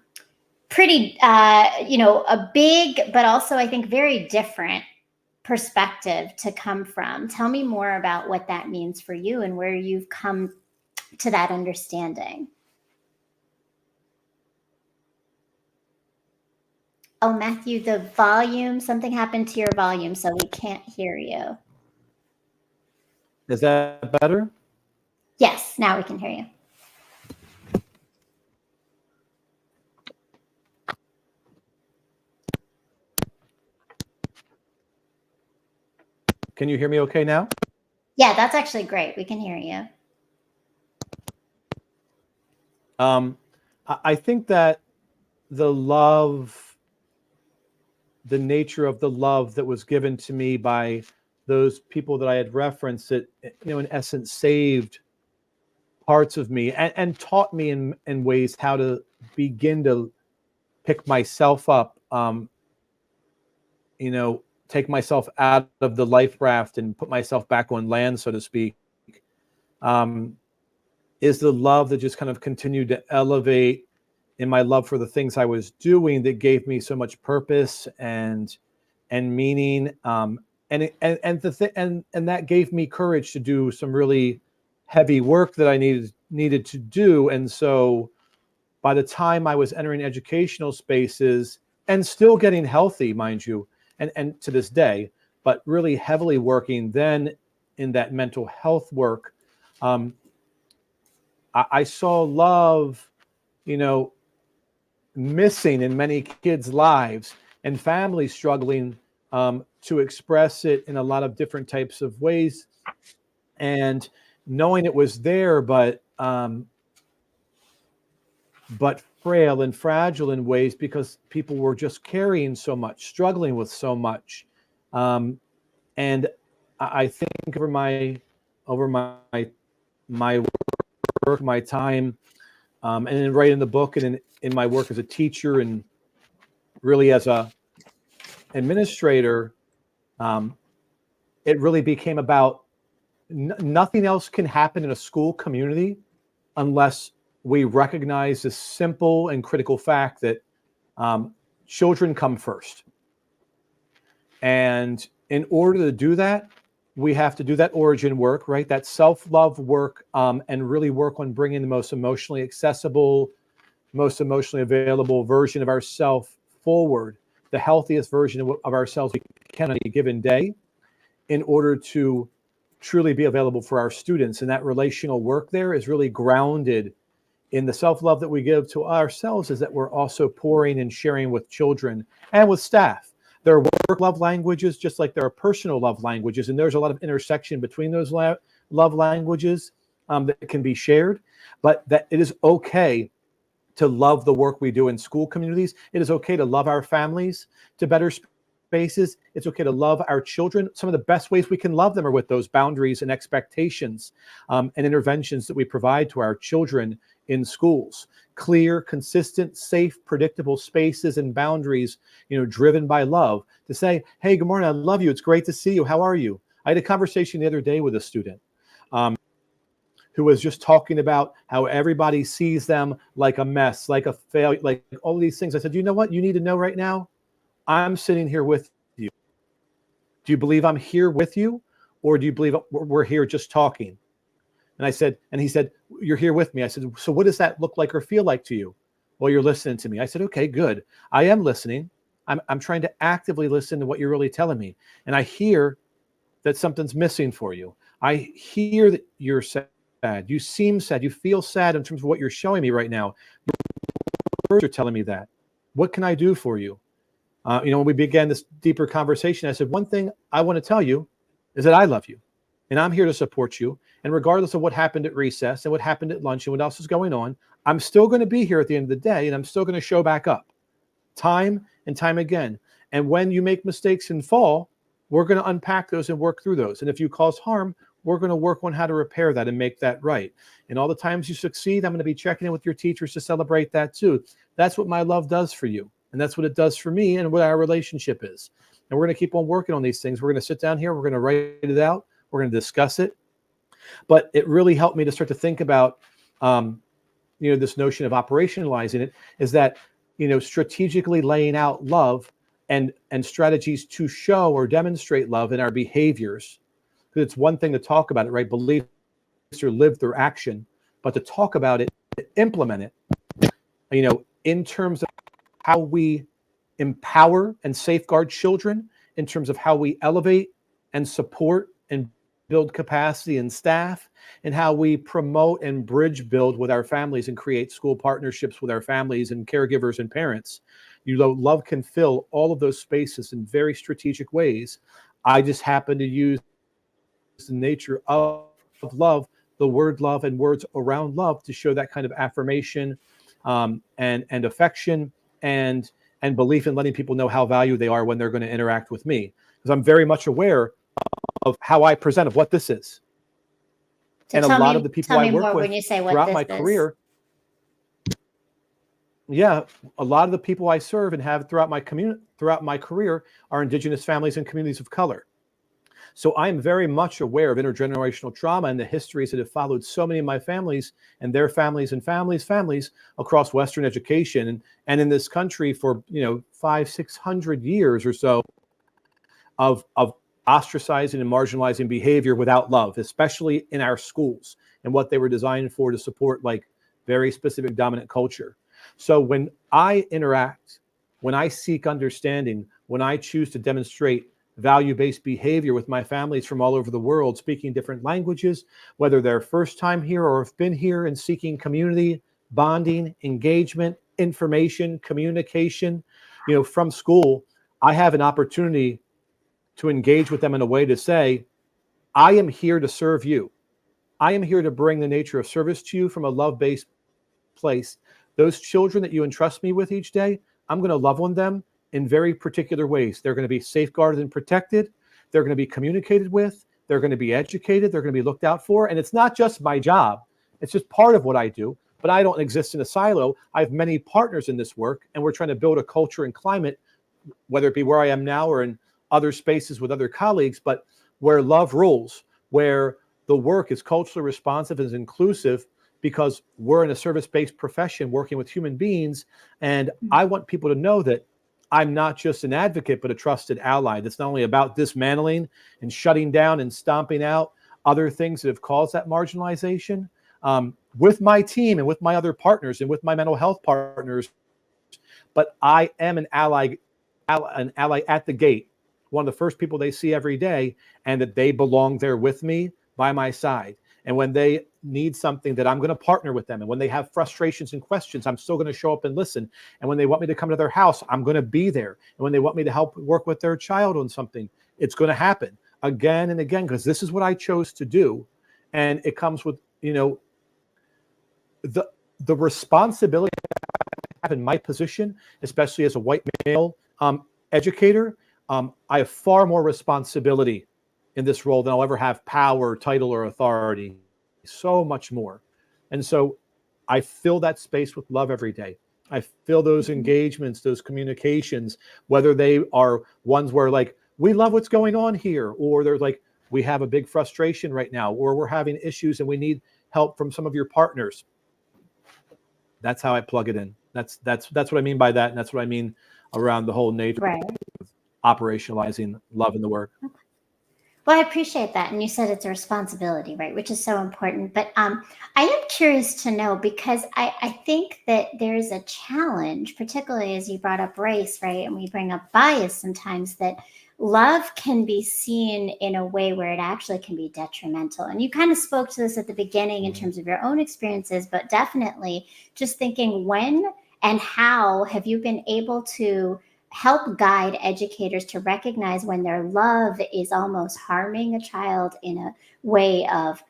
big, but also I think very different perspective to come from. Tell me more about what that means for you and where you've come to that understanding. Oh, Matthew, the volume, something happened to your volume, so we can't hear you. Is that better? Yes, now we can hear you. Can you hear me okay now? Yeah, that's actually great. We can hear you. I think that the love, the nature of the love that was given to me by those people that I had referenced, that, in essence, saved parts of me and taught me in ways how to begin to pick myself up, take myself out of the life raft and put myself back on land, so to speak, is the love that just kind of continued to elevate in my love for the things I was doing that gave me so much purpose and meaning, and that gave me courage to do some really heavy work that I needed to do. And so by the time I was entering educational spaces and still getting healthy, mind you, and to this day, but really heavily working then in that mental health work, I saw love, missing in many kids' lives and families struggling to express it in a lot of different types of ways, and knowing it was there, but frail and fragile in ways because people were just carrying so much, struggling with so much. And I think over my work, my time, and then right in the book and in my work as a teacher and really as a administrator, it really became about nothing else can happen in a school community unless we recognize the simple and critical fact that children come first. And in order to do that, we have to do that origin work, right? That self-love work, and really work on bringing the most emotionally accessible, most emotionally available version of ourselves forward, the healthiest version of ourselves we can on a given day, in order to truly be available for our students. And that relational work there is really grounded in the self-love that we give to ourselves, is that we're also pouring and sharing with children and with staff. There are work love languages, just like there are personal love languages, and there's a lot of intersection between those love languages that can be shared, but that it is okay to love the work we do in school communities. It is okay to love our families to better spaces. It's okay to love our children. Some of the best ways we can love them are with those boundaries and expectations and interventions that we provide to our children in schools. Clear, consistent, safe, predictable spaces and boundaries, driven by love, to say, hey, good morning, I love you. It's great to see you. How are you? I had a conversation the other day with a student who was just talking about how everybody sees them like a mess, like a failure, like all of these things. I said, you know what you need to know right now? I'm sitting here with you. Do you believe I'm here with you? Or do you believe we're here just talking? And I said, and he said, you're here with me. I said, so what does that look like or feel like to you? Well, you're listening to me. I said, okay, good. I am listening. I'm trying to actively listen to what you're really telling me. And I hear that something's missing for you. I hear that you're sad. You seem sad. You feel sad in terms of what you're showing me right now. Your words are telling me that. What can I do for you? When we began this deeper conversation, I said, one thing I want to tell you is that I love you and I'm here to support you. And regardless of what happened at recess and what happened at lunch and what else is going on, I'm still going to be here at the end of the day, and I'm still going to show back up time and time again. And when you make mistakes and fall, we're going to unpack those and work through those. And if you cause harm, we're going to work on how to repair that and make that right. And all the times you succeed, I'm going to be checking in with your teachers to celebrate that too. That's what my love does for you. And that's what it does for me and what our relationship is. And we're going to keep on working on these things. We're going to sit down here. We're going to write it out. We're going to discuss it. But it really helped me to start to think about, this notion of operationalizing it, is that, strategically laying out love and strategies to show or demonstrate love in our behaviors. Because it's one thing to talk about it, right? Beliefs are lived through action, but to talk about it, to implement it, in terms of how we empower and safeguard children in terms of how we elevate and support and build capacity in staff, and how we promote and bridge build with our families and create school partnerships with our families and caregivers and parents. Love can fill all of those spaces in very strategic ways. I just happen to use the nature of love, the word love and words around love, to show that kind of affirmation, and affection, and belief in letting people know how valued they are when they're going to interact with me. Because I'm very much aware of how I present, of what this is. So and a lot of the people I work with when you say what throughout this my is. career, yeah, a lot of the people I serve and have throughout my career are Indigenous families and communities of color. So I'm very much aware of intergenerational trauma and the histories that have followed so many of my families and their families and families across Western education and in this country for 500-600 years or so of ostracizing and marginalizing behavior without love, especially in our schools and what they were designed for, to support like very specific dominant culture. So when I interact, when I seek understanding, when I choose to demonstrate value-based behavior with my families from all over the world, speaking different languages, whether they're first time here or have been here, and seeking community, bonding, engagement, information, communication, from school, I have an opportunity to engage with them in a way to say, I am here to serve you. I am here to bring the nature of service to you from a love-based place. Those children that you entrust me with each day, I'm going to love on them in very particular ways. They're going to be safeguarded and protected. They're going to be communicated with. They're going to be educated. They're going to be looked out for. And it's not just my job. It's just part of what I do. But I don't exist in a silo. I have many partners in this work, and we're trying to build a culture and climate, whether it be where I am now or in other spaces with other colleagues, but where love rules, where the work is culturally responsive and is inclusive, because we're in a service-based profession working with human beings. And I want people to know that I'm not just an advocate, but a trusted ally. That's not only about dismantling and shutting down and stomping out other things that have caused that marginalization. With my team and with my other partners and with my mental health partners, but I am an ally at the gate, one of the first people they see every day, and that they belong there with me by my side. And when they need something, that I'm going to partner with them. And when they have frustrations and questions, I'm still going to show up and listen. And when they want me to come to their house, I'm going to be there. And when they want me to help work with their child on something, it's going to happen again and again, because this is what I chose to do. And it comes with, the responsibility I have in my position, especially as a white male educator. I have far more responsibility in this role than I'll ever have power, title, or authority. So much more. And so I fill that space with love every day. I fill those engagements, those communications, whether they are ones where like, we love what's going on here, or they're like, we have a big frustration right now, or we're having issues and we need help from some of your partners. That's how I plug it in. That's what I mean by that. And that's what I mean around the whole nature of operationalizing love in the work. Well, I appreciate that. And you said it's a responsibility, right? Which is so important. But I am curious to know, because I think that there's a challenge, particularly as you brought up race, right? And we bring up bias sometimes, that love can be seen in a way where it actually can be detrimental. And you kind of spoke to this at the beginning in terms of your own experiences, but definitely just thinking, when and how have you been able to help guide educators to recognize when their love is almost harming a child in a way of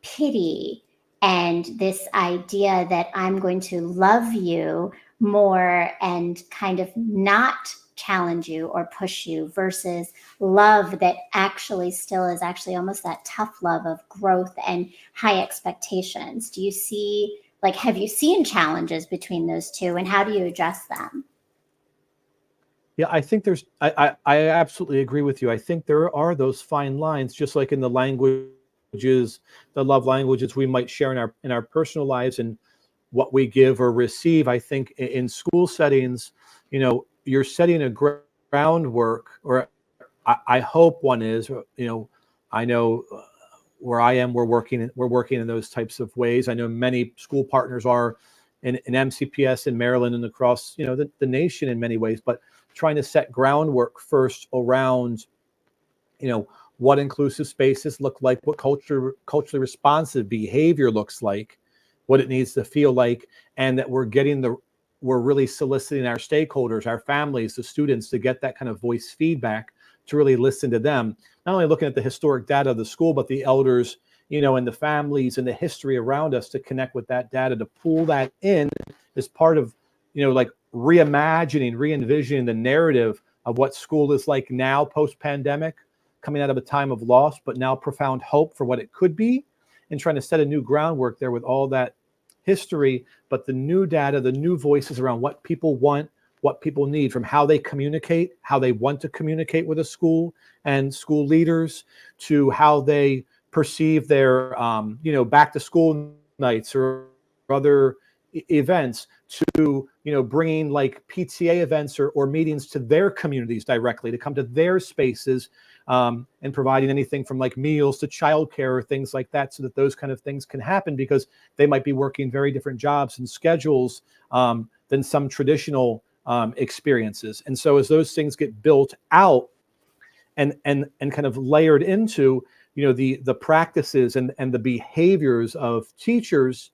pity, and this idea that I'm going to love you more and kind of not challenge you or push you, versus love that actually still is actually almost that tough love of growth and high expectations? Do you see, like, have you seen challenges between those two, and how do you address them? Yeah, I think I absolutely agree with you. I think there are those fine lines, just like in the languages, the love languages we might share in our personal lives and what we give or receive. I think in school settings, you're setting a groundwork, or I hope one is, I know where I am, we're working in those types of ways. I know many school partners are in MCPS in Maryland and across, the nation in many ways, but trying to set groundwork first around, what inclusive spaces look like, what culturally responsive behavior looks like, what it needs to feel like, and that we're really soliciting our stakeholders, our families, the students, to get that kind of voice feedback, to really listen to them, not only looking at the historic data of the school, but the elders, and the families and the history around us, to connect with that data, to pull that in as part of, like reimagining, re-envisioning the narrative of what school is like now post-pandemic, coming out of a time of loss, but now profound hope for what it could be, and trying to set a new groundwork there with all that history, but the new data, the new voices around what people want, what people need, from how they communicate, how they want to communicate with a school and school leaders, to how they perceive their, back to school nights or other events, to, bringing like PTA events or meetings to their communities directly, to come to their spaces, and providing anything from like meals to childcare or things like that, so that those kind of things can happen, because they might be working very different jobs and schedules than some traditional experiences. And so as those things get built out and kind of layered into, the practices and the behaviors of teachers,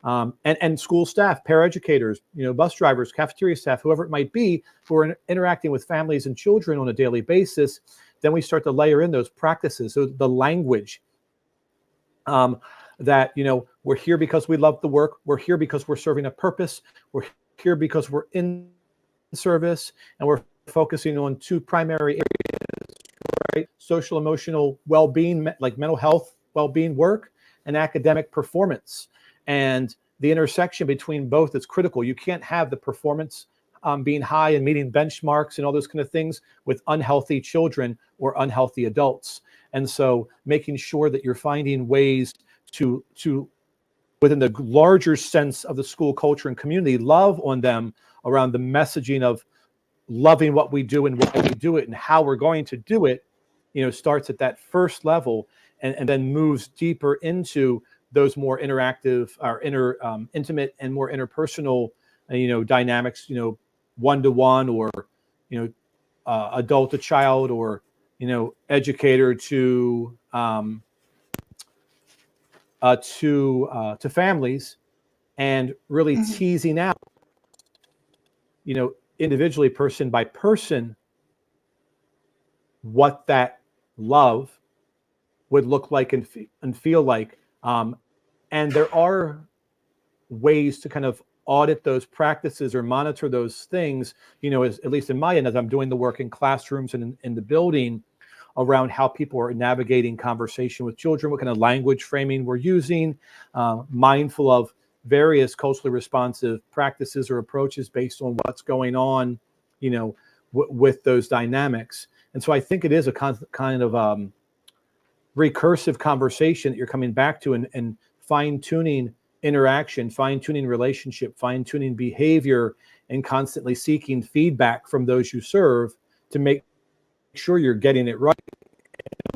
and school staff, paraeducators, bus drivers, cafeteria staff, whoever it might be, who are interacting with families and children on a daily basis, then we start to layer in those practices. So the language, that, we're here because we love the work. We're here because we're serving a purpose. We're here because we're in service, and we're focusing on two primary areas, right? Social, emotional well-being, like mental health, well-being work, and academic performance. And the intersection between both is critical. You can't have the performance being high and meeting benchmarks and all those kind of things with unhealthy children or unhealthy adults. And so making sure that you're finding ways to within the larger sense of the school culture and community, love on them around the messaging of loving what we do and why we do it and how we're going to do it, starts at that first level, and then moves deeper into those more interactive or intimate and more interpersonal, dynamics, one-to-one, or, adult to child, or, educator to families, and really teasing out, individually, person by person, what that love would look like and feel like. And there are ways to kind of audit those practices or monitor those things, at least in my end, as I'm doing the work in classrooms and in the building, around how people are navigating conversation with children, what kind of language framing we're using, mindful of various culturally responsive practices or approaches based on what's going on, with those dynamics. And so I think it is a kind of recursive conversation that you're coming back to, and fine-tuning interaction, fine-tuning relationship, fine-tuning behavior, and constantly seeking feedback from those you serve to make sure you're getting it right.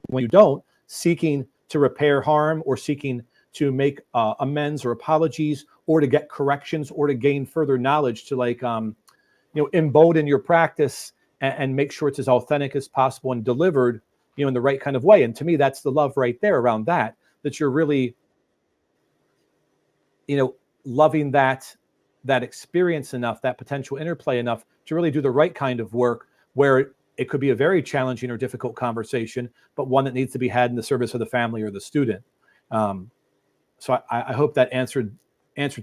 When you don't, seeking to repair harm, or seeking to make amends or apologies, or to get corrections, or to gain further knowledge, to embolden your practice and make sure it's as authentic as possible and delivered, in the right kind of way. And to me, that's the love right there around that you're really, loving that experience enough, that potential interplay enough, to really do the right kind of work, where it could be a very challenging or difficult conversation, but one that needs to be had in the service of the family or the student. So I hope that answered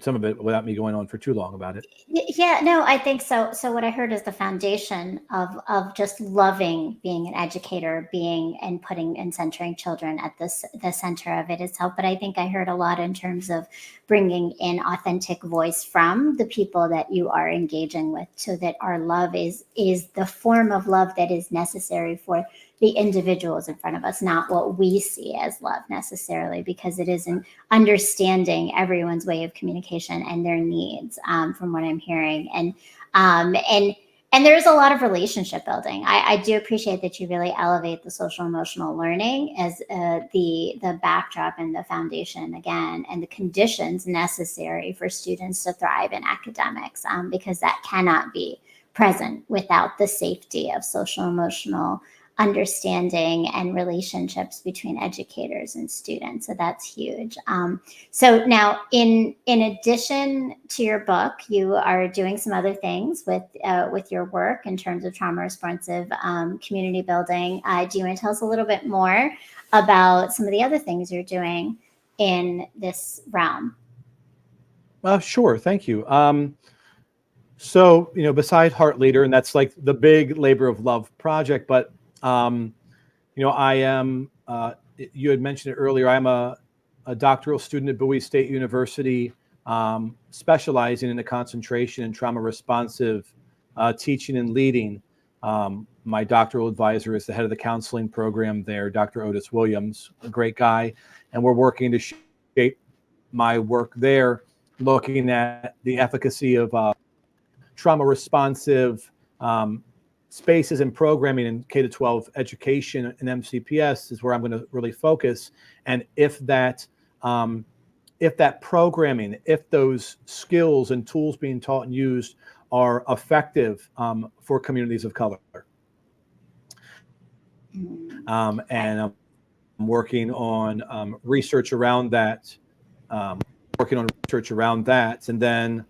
some of it without me going on for too long about it. Yeah, no, I think so. So what I heard is the foundation of just loving being an educator, being and putting and centering children at the center of it itself. But I think I heard a lot in terms of bringing in authentic voice from the people that you are engaging with, so that our love is the form of love that is necessary for the individuals in front of us, not what we see as love necessarily, because it isn't understanding everyone's way of communication and their needs, from what I'm hearing. And And there's a lot of relationship building. I do appreciate that you really elevate the social emotional learning as the backdrop and the foundation again, and the conditions necessary for students to thrive in academics, because that cannot be present without the safety of social emotional understanding and relationships between educators and students. So that's huge. So now, in addition to your book, you are doing some other things with your work in terms of trauma responsive community building. Do you want to tell us a little bit more about some of the other things you're doing in this realm? Sure. Thank you. So, beside Heartleader, and that's like the big labor of love project, but, I am, you had mentioned it earlier, I'm a doctoral student at Bowie State University, specializing in the concentration in trauma responsive teaching and leading. My doctoral advisor is the head of the counseling program there, Dr. Otis Williams, a great guy. And we're working to shape my work there, looking at the efficacy of trauma responsive spaces and programming in K-12 education and MCPS is where I'm going to really focus. And if that programming, if those skills and tools being taught and used are effective for communities of color. And I'm working on research around that, And then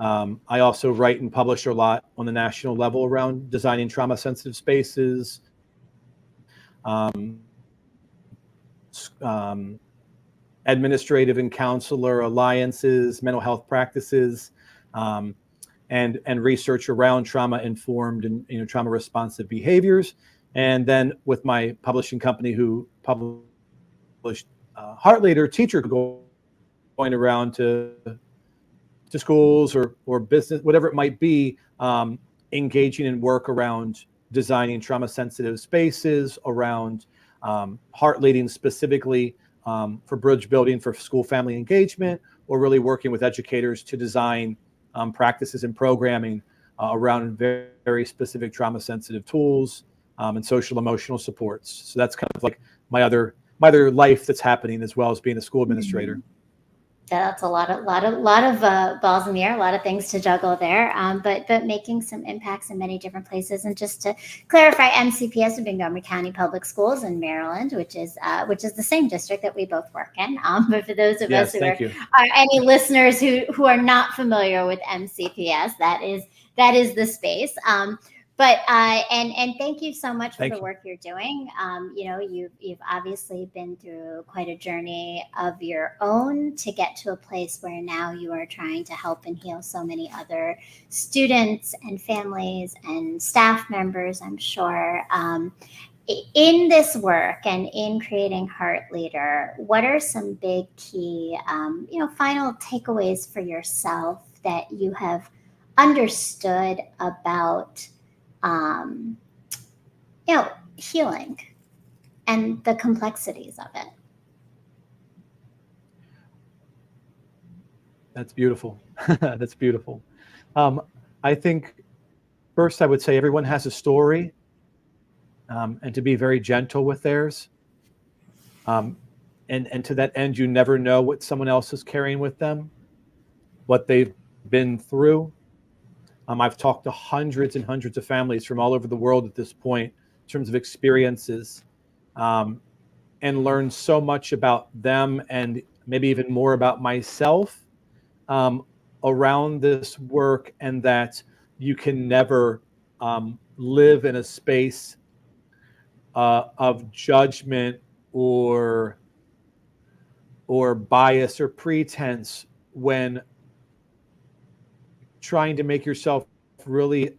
I also write and publish a lot on the national level around designing trauma sensitive spaces, administrative and counselor alliances, mental health practices, and research around trauma informed and trauma responsive behaviors. And then with my publishing company, who published Heartleader, teacher going around to schools or business, whatever it might be, engaging in work around designing trauma sensitive spaces, around heart leading specifically for bridge building for school family engagement, or really working with educators to design practices and programming around very, very specific trauma sensitive tools and social emotional supports. So that's kind of like my other life that's happening, as well as being a school administrator. That's a lot of balls in the air, a lot of things to juggle there, but making some impacts in many different places. And just to clarify, MCPS, Montgomery County Public Schools in Maryland, which is the same district that we both work in. But for those of us who are any listeners who are not familiar with MCPS, that is the space. But and thank you so much for the work you're doing. You've obviously been through quite a journey of your own to get to a place where now you are trying to help and heal so many other students and families and staff members, I'm sure. In this work and in creating Heartleader, what are some big key, final takeaways for yourself that you have understood about healing and the complexities of it? That's beautiful. That's beautiful. I think first I would say everyone has a story, and to be very gentle with theirs. And to that end, you never know what someone else is carrying with them, what they've been through. I've talked to hundreds and hundreds of families from all over the world at this point in terms of experiences, and learned so much about them and maybe even more about myself around this work, and that you can never live in a space of judgment or bias or pretense when trying to make yourself really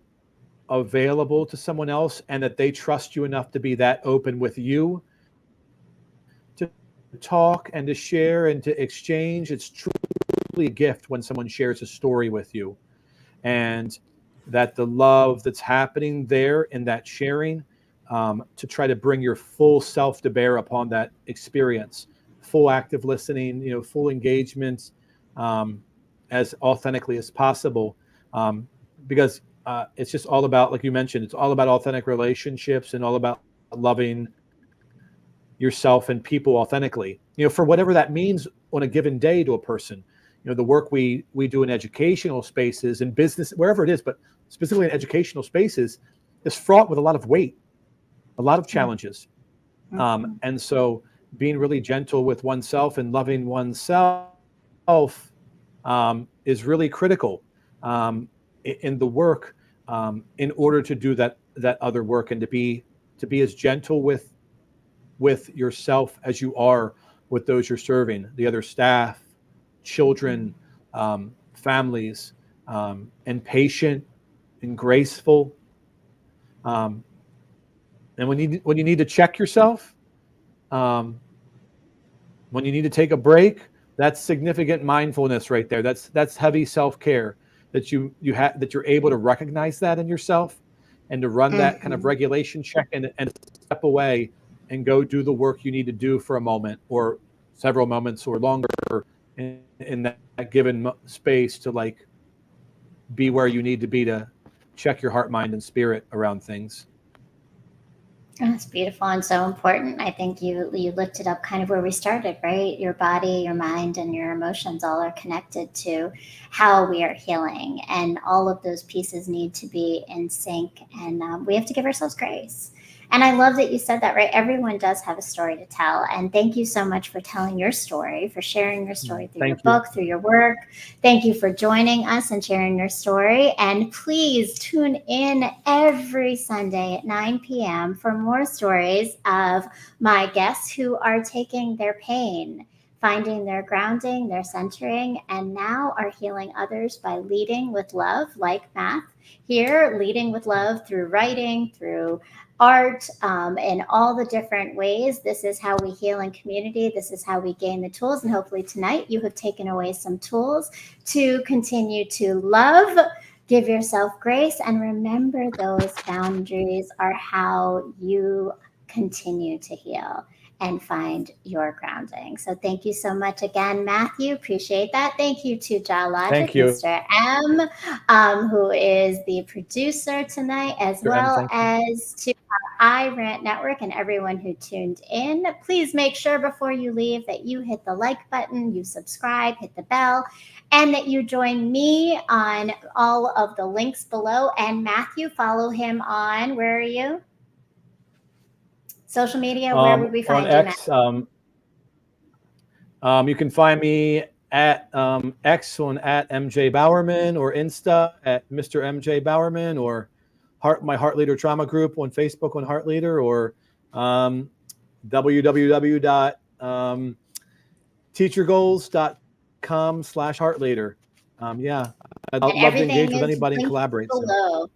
available to someone else, and that they trust you enough to be that open with you to talk and to share and to exchange. It's truly a gift when someone shares a story with you, and that the love that's happening there in that sharing, to try to bring your full self to bear upon that experience, full active listening, full engagement, as authentically as possible, because it's just all about, like you mentioned, it's all about authentic relationships and all about loving yourself and people authentically, for whatever that means on a given day to a person. The work we do in educational spaces and business, wherever it is, but specifically in educational spaces, is fraught with a lot of weight, a lot of challenges. And so being really gentle with oneself and loving oneself is really critical in the work, in order to do that other work, and to be as gentle with yourself as you are with those you're serving, the other staff, children, families, and patient and graceful. And when you need to check yourself, when you need to take a break, that's significant mindfulness right there. That's heavy self-care, that you're able to recognize that in yourself, and to run that kind of regulation check, and step away and go do the work you need to do for a moment or several moments or longer in that given space, to like be where you need to be to check your heart, mind, and spirit around things. That's beautiful and so important. I think you lifted up kind of where we started, right? Your body, your mind, and your emotions all are connected to how we are healing, and all of those pieces need to be in sync. And we have to give ourselves grace. And I love that you said that, right? Everyone does have a story to tell. And thank you so much for telling your story, for sharing your story through your book, through your work. Thank you for joining us and sharing your story. And please tune in every Sunday at 9 p.m. for more stories of my guests who are taking their pain, finding their grounding, their centering, and now are healing others by leading with love, like Math here, leading with love through writing, through art, in all the different ways. This is how we heal in community. This is how we gain the tools. And hopefully tonight you have taken away some tools to continue to love, give yourself grace, and remember those boundaries are how you continue to heal and find your grounding. So thank you so much again, Mathew. Appreciate that. Thank you to Jawlogic, Mr. M, who is the producer tonight, as well as to our iRant Network and everyone who tuned in. Please make sure before you leave that you hit the like button, you subscribe, hit the bell, and that you join me on all of the links below. And Mathew, follow him on, where are you? Social media, where would we find on X, you can find me at X on at MJ Bowerman, or Insta at Mr. MJ Bowerman, or my Heartleader Trauma Group on Facebook on Heartleader, or www.teachergoals.com/Heartleader. Yeah, I'd love to engage with anybody and collaborate. Below.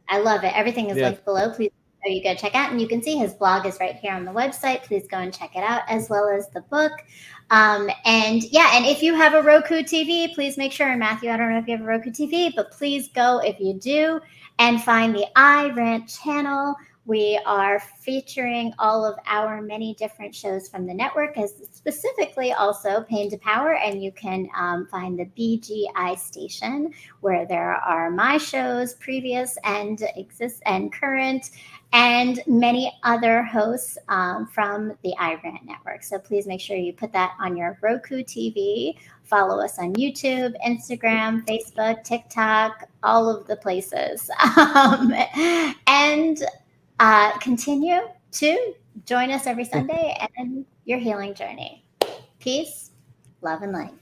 I love it. Everything is linked below. Please you go check out, and you can see his blog is right here on the website. Please go and check it out, as well as the book. And if you have a Roku TV, please make sure, and Mathew, I don't know if you have a Roku TV, but please go, if you do, and find the iRant channel. We are featuring all of our many different shows from the network, as specifically also Pain to Power. And you can find the BGI station, where there are my shows, previous and current, and many other hosts from the iRant network. So please make sure you put that on your Roku TV. Follow us on YouTube, Instagram, Facebook, TikTok, all of the places. And continue to join us every Sunday and your healing journey. Peace, love, and light.